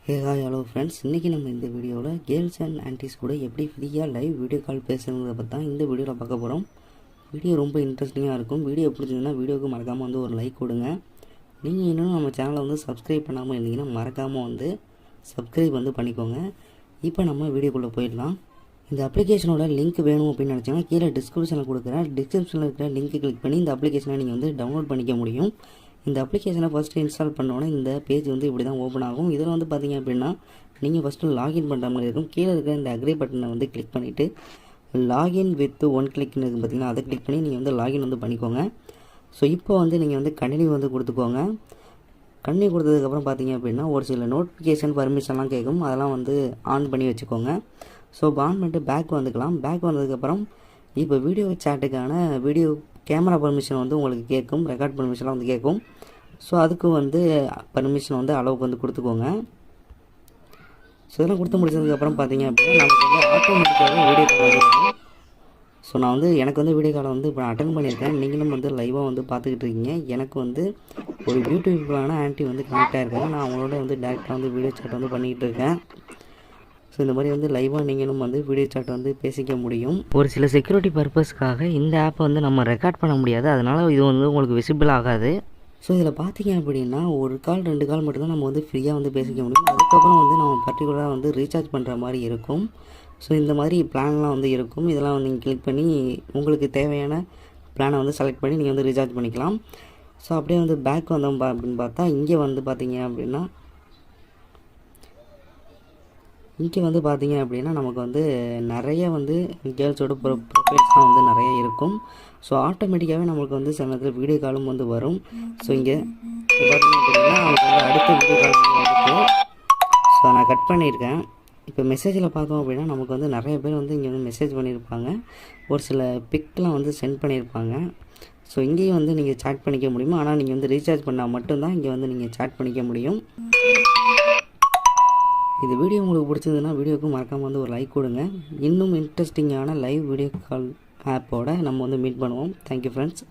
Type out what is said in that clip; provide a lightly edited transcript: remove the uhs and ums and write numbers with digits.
Hey hi hello friends, இன்றைக்கி நம்ம இந்த வீடியோவில் கேர்ள்ஸ் அண்ட் ஆன்டிஸ் கூட எப்படி ஃப்ரீயாக லைவ் வீடியோ கால் பேசுகிறத பற்றி தான் இந்த வீடியோவில் பார்க்க போகிறோம். வீடியோ ரொம்ப இன்ட்ரெஸ்டிங்காக இருக்கும். வீடியோ பிடிச்சிருந்தா வீடியோவுக்கு மறக்காமல் வந்து ஒரு லைக் கொடுங்க. நீங்கள் இன்னும் நம்ம சேனலை வந்து சப்ஸ்கிரைப் பண்ணாமல் இருந்தீங்கன்னா மறக்காமல் வந்து சப்ஸ்கிரைப் வந்து பண்ணிக்கோங்க. இப்போ நம்ம வீடியோக்குள்ளே போயிடலாம். இந்த அப்ளிகேஷனோட லிங்க் வேணும் அப்படின்னு நினச்சிங்கன்னா கீழே டிஸ்கிரிப்ஷனில் கொடுக்குறேன். டிஸ்கிரிப்ஷனில் இருக்கிற லிங்க் கிளிக் பண்ணி இந்த அப்ளிகேஷனை நீங்கள் வந்து டவுன்லோட் பண்ணிக்க முடியும். இந்த அப்ளிகேஷனை ஃபஸ்ட்டு இன்ஸ்டால் பண்ணோன்னே இந்த பேஜ் வந்து இப்படி தான் ஓப்பன் ஆகும். இதில் வந்து பார்த்திங்க அப்படின்னா நீங்கள் ஃபஸ்ட்டு லாகின் பண்ணுற மாதிரி இருக்கும். கீழே இருக்கிற இந்த அக்ரி பட்டனை வந்து கிளிக் பண்ணிவிட்டு லாகின் வித் ஒன் கிளிக்னு இருக்குது பார்த்திங்கன்னா, அதை கிளிக் பண்ணி நீங்கள் வந்து லாகின் வந்து பண்ணிக்கோங்க. ஸோ இப்போ வந்து நீங்கள் வந்து கண்டினியூ வந்து கொடுத்துக்கோங்க. கண்டினியூ கொடுத்ததுக்கப்புறம் பார்த்திங்க அப்படின்னா ஒரு சில நோட்டிஃபிகேஷன் பர்மிஷன்லாம் கேட்கும், அதெல்லாம் வந்து ஆன் பண்ணி வச்சுக்கோங்க. ஸோ இப்போ ஆன் பண்ணிட்டு பேக் வந்துக்கலாம். பேக் வந்ததுக்கப்புறம் இப்போ வீடியோ சேட்டுக்கான வீடியோ கேமரா பர்மிஷன் வந்து உங்களுக்கு கேட்கும், ரெக்கார்ட் பர்மிஷன்லாம் வந்து கேட்கும். ஸோ அதுக்கு வந்து பர்மிஷன் வந்து அளவுக்கு வந்து கொடுத்துக்கோங்க. ஸோ இதெல்லாம் கொடுத்து முடிச்சதுக்கப்புறம் பார்த்தீங்க அப்படின்னா நமக்கு வந்து ஆட்டோமேட்டிக்காக வீடியோ கால் வந்து ஸோ நான் வந்து எனக்கு வந்து வீடியோ காலை வந்து இப்போ நான் அட்டன் பண்ணியிருக்கேன். நீங்களும் வந்து லைவாக வந்து பார்த்துக்கிட்டு இருக்கீங்க. எனக்கு வந்து ஒரு யூடியூப்பான ஆன்ட்டி வந்து கனெக்ட் ஆகிருக்காங்க. நான் அவங்களோட வந்து டேரெக்டாக வந்து வீடியோ சாட் வந்து பண்ணிக்கிட்டு இருக்கேன். ஸோ இந்த மாதிரி வந்து லைவாக நீங்களும் வந்து வீடியோ சாட் வந்து பேசிக்க முடியும். ஒரு சில செக்யூரிட்டி பர்பஸ்க்காக இந்த ஆப்பை வந்து நம்ம ரெக்கார்ட் பண்ண முடியாது, அதனால் இது வந்து உங்களுக்கு விசிபிள் ஆகாது. ஸோ இதில் பார்த்தீங்க அப்படின்னா ஒரு கால் 2 கால் மட்டும்தான் நம்ம வந்து ஃப்ரீயாக வந்து பேசிக்க முடியும். அதுக்கப்புறம் வந்து நம்ம பர்டிகுலராக வந்து ரீசார்ஜ் பண்ணுற மாதிரி இருக்கும். ஸோ இந்த மாதிரி பிளான்லாம் வந்து இருக்கும். இதெல்லாம் வந்து நீங்கள் கிளிக் பண்ணி உங்களுக்கு தேவையான பிளானை வந்து செலக்ட் பண்ணி நீங்கள் வந்து ரீசார்ஜ் பண்ணிக்கலாம். ஸோ அப்படியே வந்து பேக் வந்தோம் அப்படின்னு பார்த்தா இங்கே வந்து பார்த்தீங்க அப்படின்னா நமக்கு வந்து நிறைய வந்து கேர்ள்ஸோட ப்ரொஃபைல்ஸ்லாம் வந்து நிறைய இருக்கும். ஸோ ஆட்டோமேட்டிக்காகவே நம்மளுக்கு வந்து சில நேரத்தில் வீடியோ காலும் வந்து வரும். ஸோ இங்கே பார்த்தீங்க அப்படின்னா அவங்களுக்கு வந்து அடுத்த வீடியோ கால் வந்துட்டு ஸோ நான் கட் பண்ணியிருக்கேன். இப்போ மெசேஜில் பார்த்தோம் அப்படின்னா நமக்கு வந்து நிறைய பேர் வந்து இங்கே வந்து மெசேஜ் பண்ணியிருப்பாங்க, ஒரு சில பிக்லாம் வந்து சென்ட் பண்ணியிருப்பாங்க. ஸோ இங்கேயும் வந்து நீங்கள் சேட் பண்ணிக்க முடியும். ஆனால் நீங்கள் வந்து ரீசார்ஜ் பண்ணால் மட்டும்தான் இங்கே வந்து நீங்கள் சேட் பண்ணிக்க முடியும். இந்த வீடியோ உங்களுக்கு பிடிச்சதுன்னா வீடியோவுக்கு மறக்காமல் வந்து ஒரு லைக் கொடுங்க. இன்னும் இன்ட்ரெஸ்டிங்கான லைவ் வீடியோ கால் ஆப்போட நம்ம வந்து மீட் பண்ணுவோம். Thank you friends.